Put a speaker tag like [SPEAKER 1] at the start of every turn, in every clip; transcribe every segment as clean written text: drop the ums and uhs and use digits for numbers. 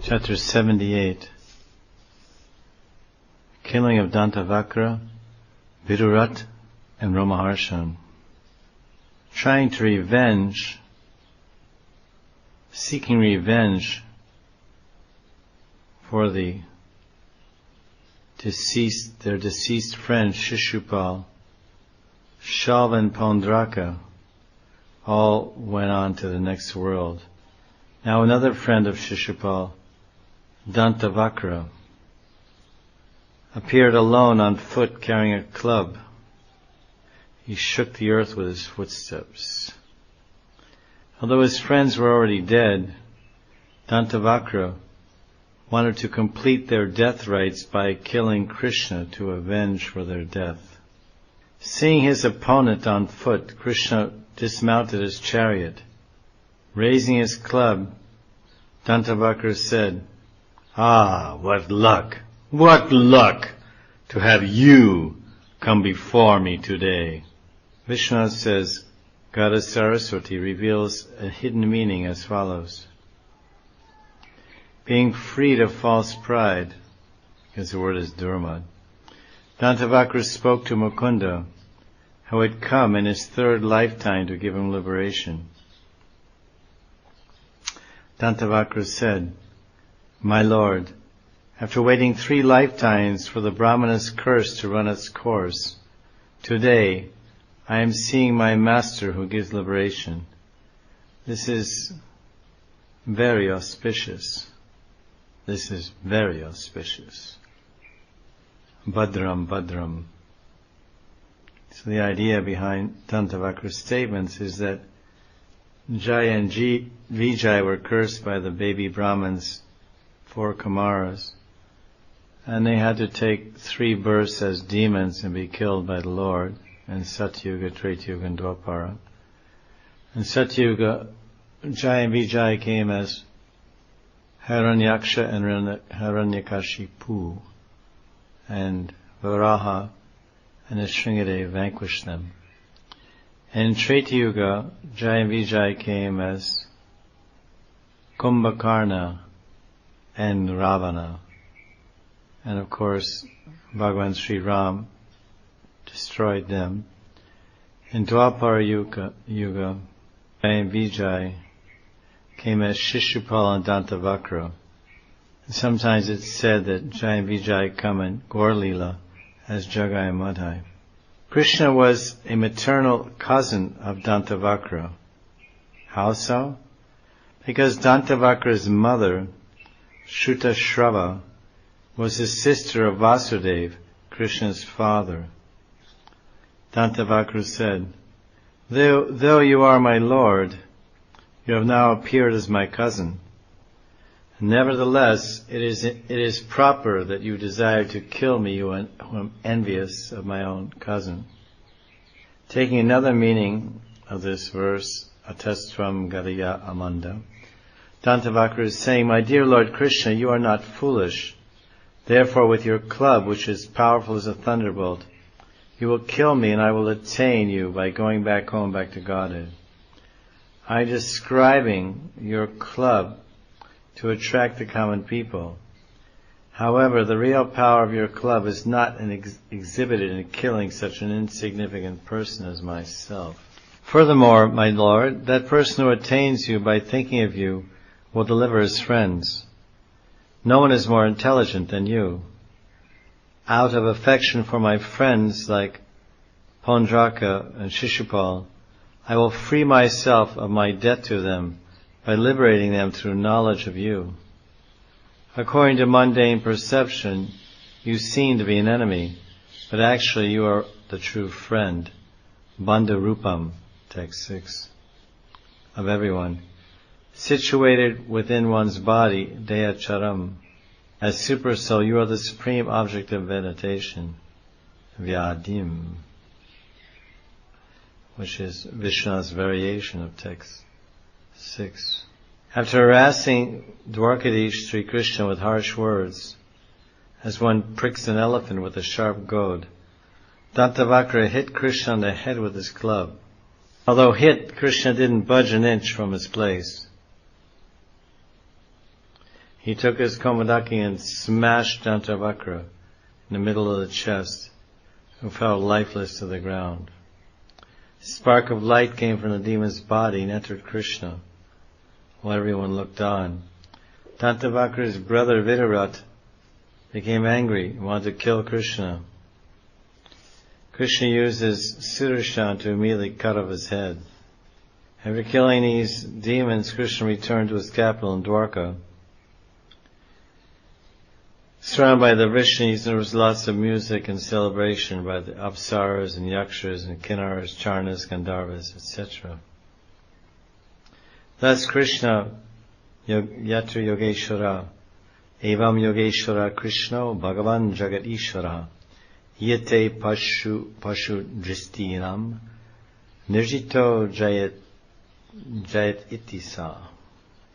[SPEAKER 1] Chapter 78. Killing of Dantavakra, Viduratha, and Romaharsana. Trying to seeking revenge for their deceased friend Shishupal, Shalva and Pondraka all went on to the next world. Now another friend of Shishupal, Dantavakra, appeared alone on foot carrying a club. He shook the earth with his footsteps. Although his friends were already dead, Dantavakra wanted to complete their death rites by killing Krishna to avenge for their death. Seeing his opponent on foot, Krishna dismounted his chariot. Raising his club, Dantavakra said, "Ah, what luck to have you come before me today." Vishnu says, Goddess Saraswati reveals a hidden meaning as follows. Being freed of false pride, because the word is durmad, Dantavakra spoke to Mukunda how it had come in his third lifetime to give him liberation. Dantavakra said, "My Lord, after waiting 3 lifetimes for the Brahmana's curse to run its course, today I am seeing my master who gives liberation. This is very auspicious. Bhadram, Bhadram." So the idea behind Dantavakra's statements is that Jaya and Vijay were cursed by the baby Brahmins, 4 Kumaras, and they had to take 3 births as demons and be killed by the Lord in Satyuga, Tretyuga, and Dwapara. In Satyuga, Jaya and Vijay came as Hiranyaksha and Hiranyakashipu, and Varaha and Sringadev vanquished them. In Tretyuga, Jaya and Vijay came as Kumbhakarna and Ravana. And of course, Bhagavan Sri Ram destroyed them. In Dwapara Yuga, Jaya and Vijay came as Shishupal and Dantavakra. And sometimes it's said that Jaya and Vijay come in Gaur Leela as Jagai and Madhai. Krishna was a maternal cousin of Dantavakra. How so? Because Dantavakra's mother, Shrutashrava, was the sister of Vasudeva, Krishna's father. Dantavakra said, though you are my lord, you have now appeared as my cousin. Nevertheless, it is proper that you desire to kill me who am envious of my own cousin. Taking another meaning of this verse, Atestvam Gadaya Amanda, Dantavakra is saying, my dear Lord Krishna, you are not foolish. Therefore, with your club, which is powerful as a thunderbolt, you will kill me and I will attain you by going back home, back to Godhead. I am describing your club to attract the common people. However, the real power of your club is not exhibited in killing such an insignificant person as myself. Furthermore, my Lord, that person who attains you by thinking of you will deliver his friends. No one is more intelligent than you. Out of affection for my friends like Pondraka and Shishupal, I will free myself of my debt to them by liberating them through knowledge of you. According to mundane perception, you seem to be an enemy, but actually you are the true friend, Bandha Rupam, text 6, of everyone, situated within one's body, Deha Charam. As Supersoul, you are the supreme object of meditation, Vyadim, which is Vishnu's variation of text 6. After harassing Dwarkadish Sri Krishna with harsh words, as one pricks an elephant with a sharp goad, Dantavakra hit Krishna on the head with his club. Although hit, Krishna didn't budge an inch from his place. He took his Komodaki and smashed Dantavakra in the middle of the chest, who fell lifeless to the ground. A spark of light came from the demon's body and entered Krishna, while everyone looked on. Dantavakra's brother Viduratha became angry and wanted to kill Krishna. Krishna used his Sudarshan to immediately cut off his head. After killing these demons, Krishna returned to his capital in Dwarka. Surrounded by the Vrishnis, there was lots of music and celebration by the Apsaras and Yakshas and Kinnaras, Charnas, Gandharvas, etc. Thus Krishna, Yatra Yogeshwara, Evam Yogeshwara Krishna, Bhagavan Jagat Ishvara, Yate Pashu Dristinam, Nirjito Jayat Itisa.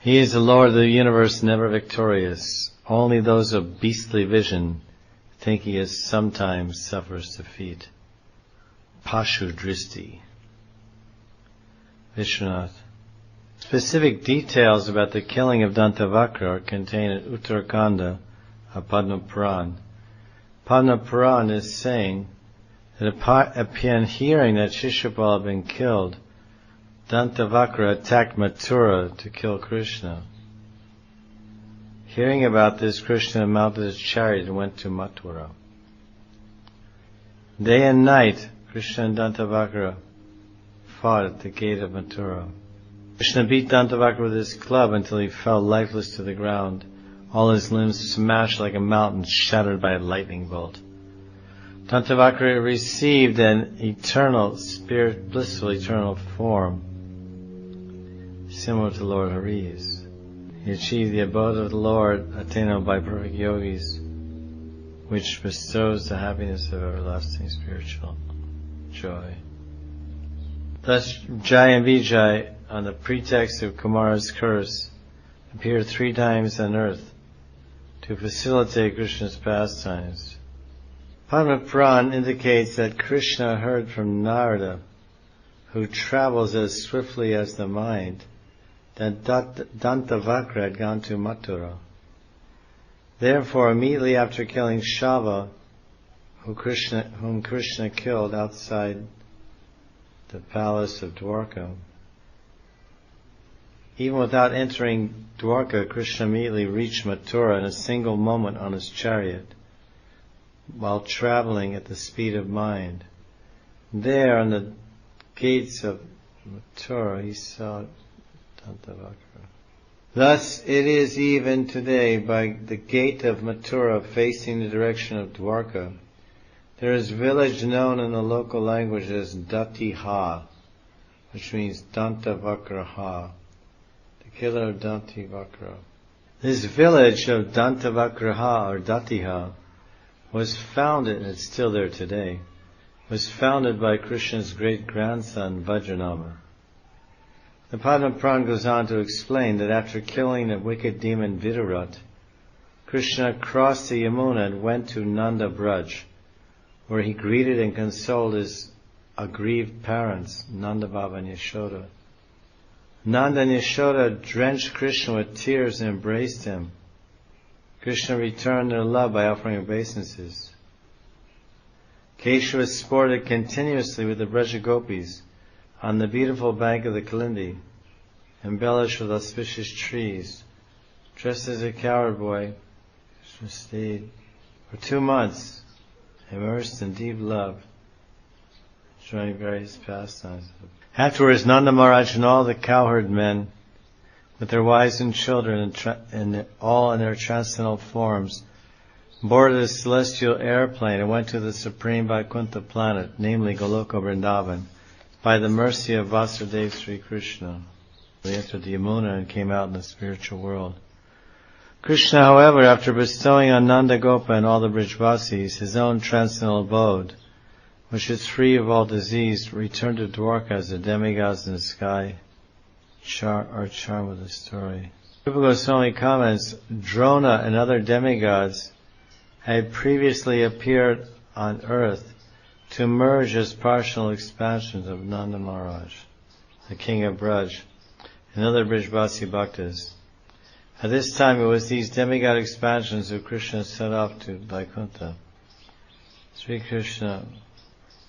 [SPEAKER 1] He is the Lord of the universe, never victorious. Only those of beastly vision think he is sometimes suffers defeat. Pashu Dristi. Vishwanath. Specific details about the killing of Dantavakra are contained in Uttarakanda of Padma Puran. Padma Puran is saying that upon hearing that Shishupal had been killed, Dantavakra attacked Mathura to kill Krishna. Hearing about this, Krishna mounted his chariot and went to Mathura. Day and night, Krishna and Dantavakra fought at the gate of Mathura. Krishna beat Dantavakra with his club until he fell lifeless to the ground, all his limbs smashed like a mountain shattered by a lightning bolt. Dantavakra received an eternal, blissful eternal form, similar to Lord Hari's. He achieved the abode of the Lord, attainable by perfect yogis, which bestows the happiness of everlasting spiritual joy. Thus, Jai and Vijay, on the pretext of Kumara's curse, appeared 3 times on earth to facilitate Krishna's pastimes. Padma Puran indicates that Krishna heard from Narada, who travels as swiftly as the mind, that Dantavakra had gone to Mathura. Therefore, immediately after killing Shava, whom Krishna killed outside the palace of Dwarka, even without entering Dwarka, Krishna immediately reached Mathura in a single moment on his chariot, while traveling at the speed of mind. There, on the gates of Mathura, he saw Dantavakra. Thus it is even today by the gate of Mathura facing the direction of Dwarka. There is a village known in the local language as Datiha, which means Dantavakraha, the killer of Dantavakra. This village of Dantavakraha or Datiha was founded, and it's still there today, was founded by Krishna's great-grandson Vajranama. The Padma Puran goes on to explain that after killing the wicked demon Viduratha, Krishna crossed the Yamuna and went to Nanda Braj, where he greeted and consoled his aggrieved parents, Nanda Baba and Yashoda. Nanda and Yashoda drenched Krishna with tears and embraced him. Krishna returned their love by offering obeisances. Keshava sported continuously with the Braja Gopis on the beautiful bank of the Kalindi, embellished with auspicious trees. Dressed as a cowherd boy, Krishna stayed for 2 months, immersed in deep love, enjoying various pastimes. Afterwards, Nanda Maharaj and all the cowherd men, with their wives and children, and all in their transcendental forms, boarded a celestial airplane and went to the supreme Vaikuntha planet, namely Goloka Vrindavan, by the mercy of Vasudeva Sri Krishna. They entered the Yamuna and came out in the spiritual world. Krishna, however, after bestowing on Nanda Gopa and all the Brijvasis his own transcendental abode, which is free of all disease, returned to Dwarka as the demigods in the sky charmed with the story. Rupa Goswami comments, Drona and other demigods had previously appeared on earth to emerge as partial expansions of Nanda Maharaj, the king of Braj, and other Brijvasi Bhaktas. At this time it was these demigod expansions who Krishna set off to Vaikuntha. Sri Krishna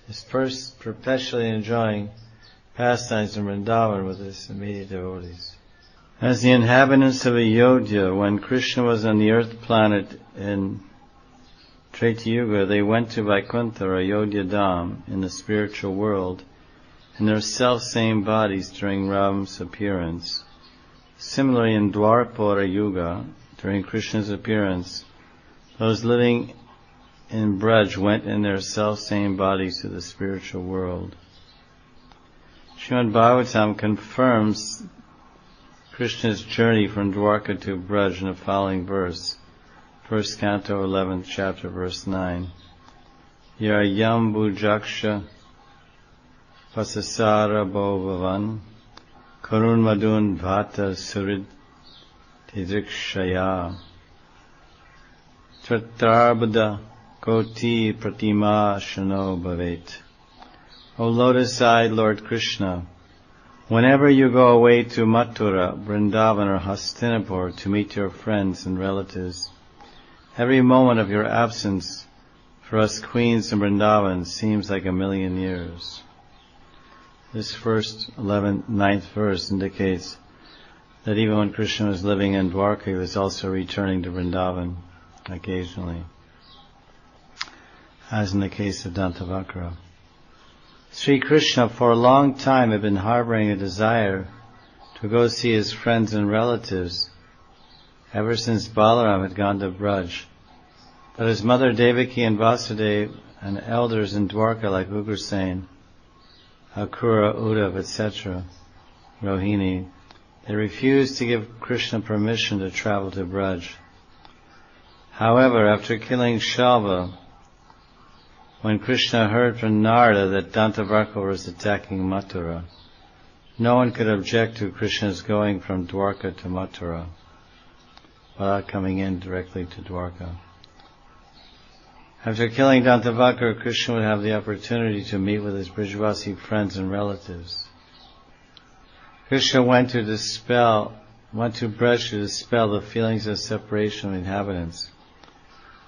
[SPEAKER 1] is first perpetually enjoying pastimes in Vrindavan with his immediate devotees. As the inhabitants of Ayodhya, when Krishna was on the earth planet in Treta Yuga, they went to Vaikuntha or Ayodhya Dham in the spiritual world in their self-same bodies during Ram's appearance. Similarly, in Dwarpara Yuga, during Krishna's appearance, those living in Braj went in their self-same bodies to the spiritual world. Srimad Bhagavatam confirms Krishna's journey from Dwarka to Braj in the following verse. 1st Canto, 11th chapter, verse 9. Yar Yambujaksha Pasasara Bhovavan Karun Madun Bhata Surid Tidrikshaya Tratarbada Koti Pratima Shano Bhavet. O lotus-eyed Lord Krishna, whenever you go away to Mathura, Vrindavan or Hastinapur to meet your friends and relatives, every moment of your absence for us queens in Vrindavan seems like a million years. This first 9th verse indicates that even when Krishna was living in Dwarka, he was also returning to Vrindavan occasionally, as in the case of Dantavakra. Sri Krishna for a long time had been harboring a desire to go see his friends and relatives ever since Balaram had gone to Braj. But his mother Devaki and Vasudeva and elders in Dwarka like Ugrasen, Akura, Uddhav, etc., Rohini, they refused to give Krishna permission to travel to Braj. However, after killing Shalva, when Krishna heard from Narada that Dantavakra was attacking Mathura, no one could object to Krishna's going from Dwarka to Mathura without coming in directly to Dwarka. After killing Dantavakra, Krishna would have the opportunity to meet with his Brijvasi friends and relatives. Krishna went to Braj to dispel the feelings of separation of inhabitants.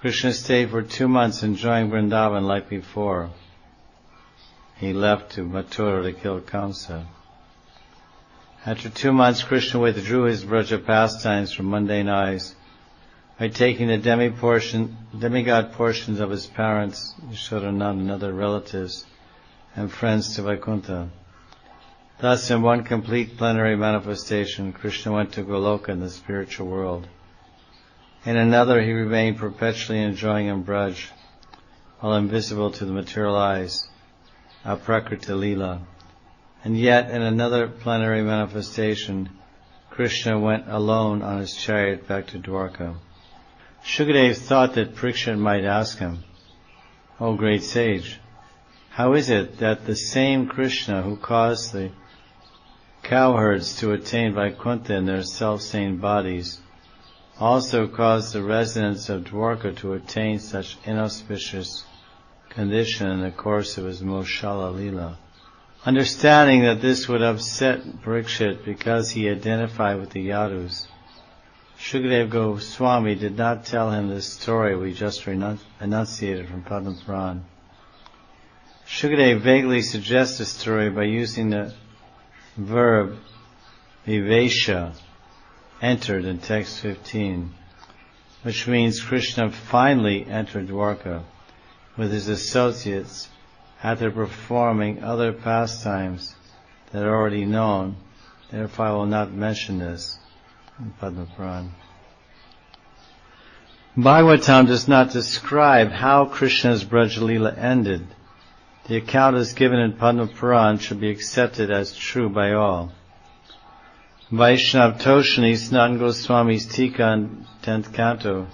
[SPEAKER 1] Krishna stayed for 2 months enjoying Vrindavan like before. He left to Mathura to kill Kamsa. After 2 months, Krishna withdrew his Braja pastimes from mundane eyes by taking the demigod portions of his parents, Yashodananda and other relatives and friends to Vaikuntha. Thus, in one complete plenary manifestation, Krishna went to Goloka in the spiritual world. In another, he remained perpetually enjoying in Braj, while invisible to the material eyes, Aprakrita Leela. And yet, in another plenary manifestation, Krishna went alone on his chariot back to Dwarka. Shukadeva thought that Parikshit might ask him, "O great sage, how is it that the same Krishna who caused the cowherds to attain Vaikuntha in their self-same bodies also caused the residents of Dwarka to attain such inauspicious condition in the course of his Moshala Leela?" Understanding that this would upset Parikshit because he identified with the Yadus, Shukadeva Goswami did not tell him this story we just enunciated from Padma Puran. Shukadeva vaguely suggests the story by using the verb vivesha, entered in text 15, which means Krishna finally entered Dwarka with his associates after performing other pastimes that are already known. Therefore I will not mention this in Padma Puran. Bhagavatam does not describe how Krishna's Braja Leela ended. The account as given in Padma Puran should be accepted as true by all. Vaishnav Toshani, Sanatana Goswami's Tika in 10th Canto,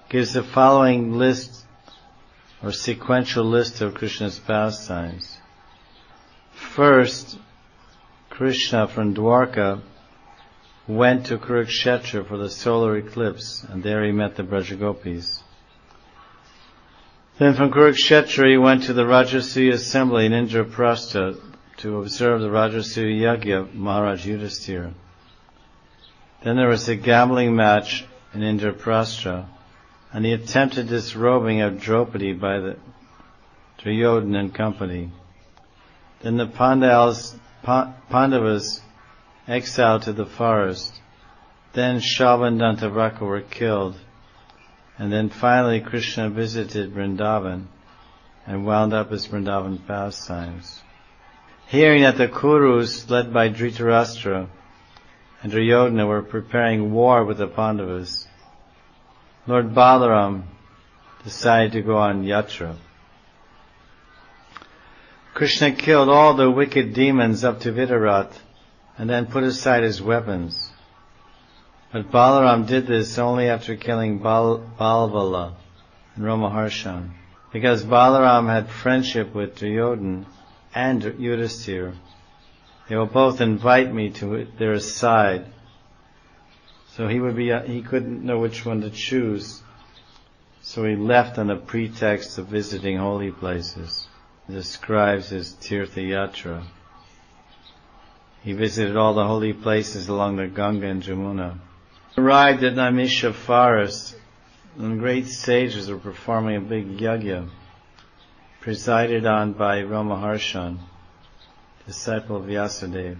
[SPEAKER 1] gives the following list or sequential list of Krishna's pastimes. First, Krishna from Dwarka went to Kurukshetra for the solar eclipse, and there he met the Brajagopis. Then from Kurukshetra he went to the Rajasuya assembly in Indraprastha to observe the Rajasuya Yagya of Maharaj Yudhisthira. Then there was a gambling match in Indraprastha, and the attempted disrobing of Draupadi by the Duryodhana and company. Then the Pandavas exiled to the forest. Then Shalva and Dantavakra were killed. And then finally Krishna visited Vrindavan and wound up his Vrindavan pastimes. Hearing that the Kurus, led by Dhritarashtra and Duryodhana, were preparing war with the Pandavas, Lord Balaram decided to go on yatra. Krishna killed all the wicked demons up to Viduratha and then put aside his weapons. But Balaram did this only after killing Balvala and Romaharsana, because Balaram had friendship with Duryodhana and Yudhisthira. They will both invite me to their side, so he couldn't know which one to choose. So he left on the pretext of visiting holy places. He describes his Tirtha Yatra. He visited all the holy places along the Ganga and Jamuna. Arrived at Naimisha forest, and great sages were performing a big yajna, presided on by Romaharsana, disciple of Vyasadeva.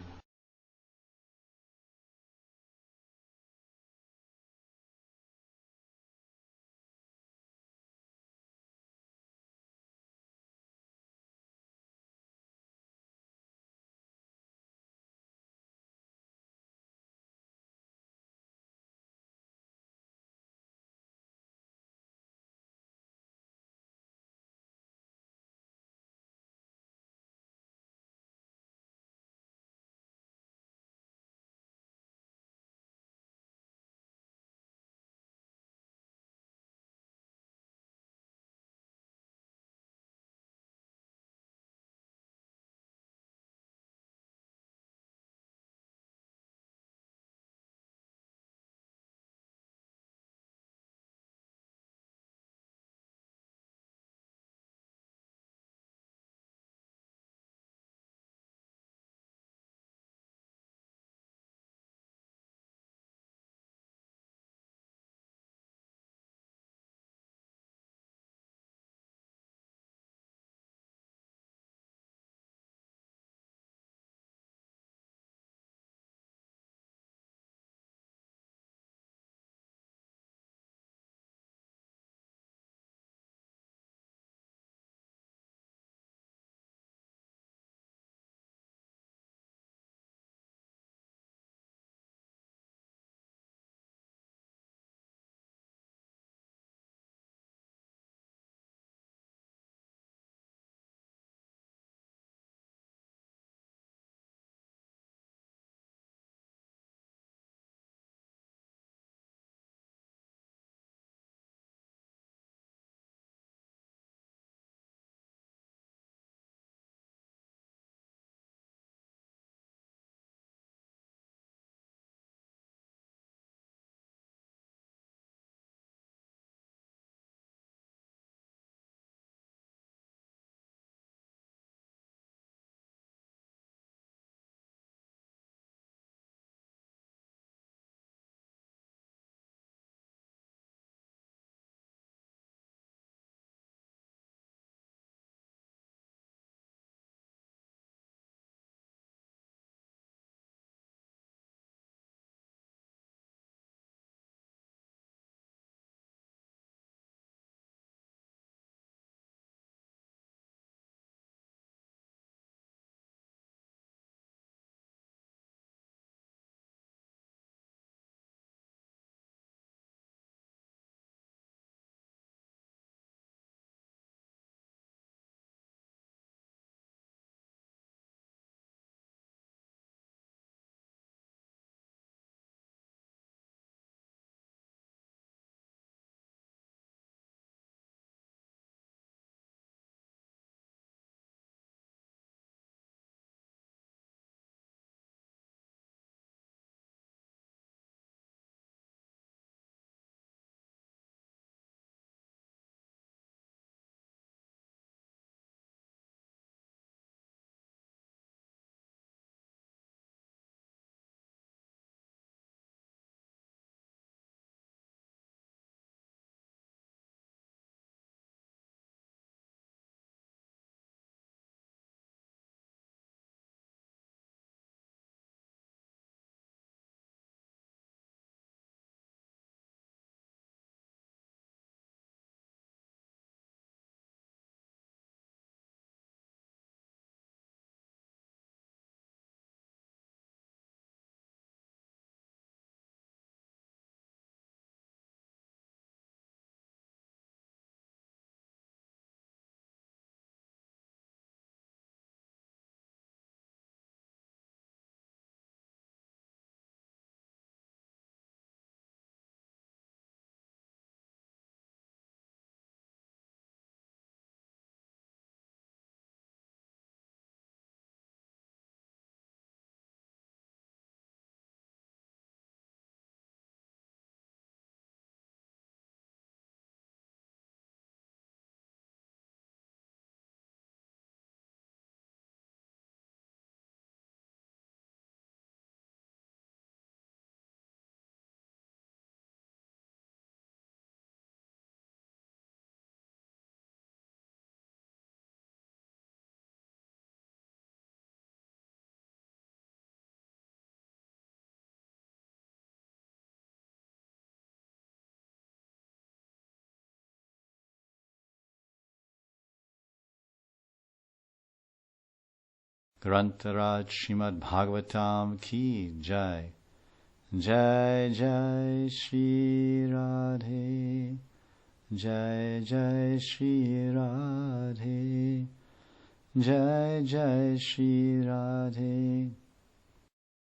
[SPEAKER 1] Grantaraj Srimad Bhagavatam Ki Jai. Jai Jai Shri Radhe. Jai Jai Shri Radhe. Jai Jai Shri Radhe.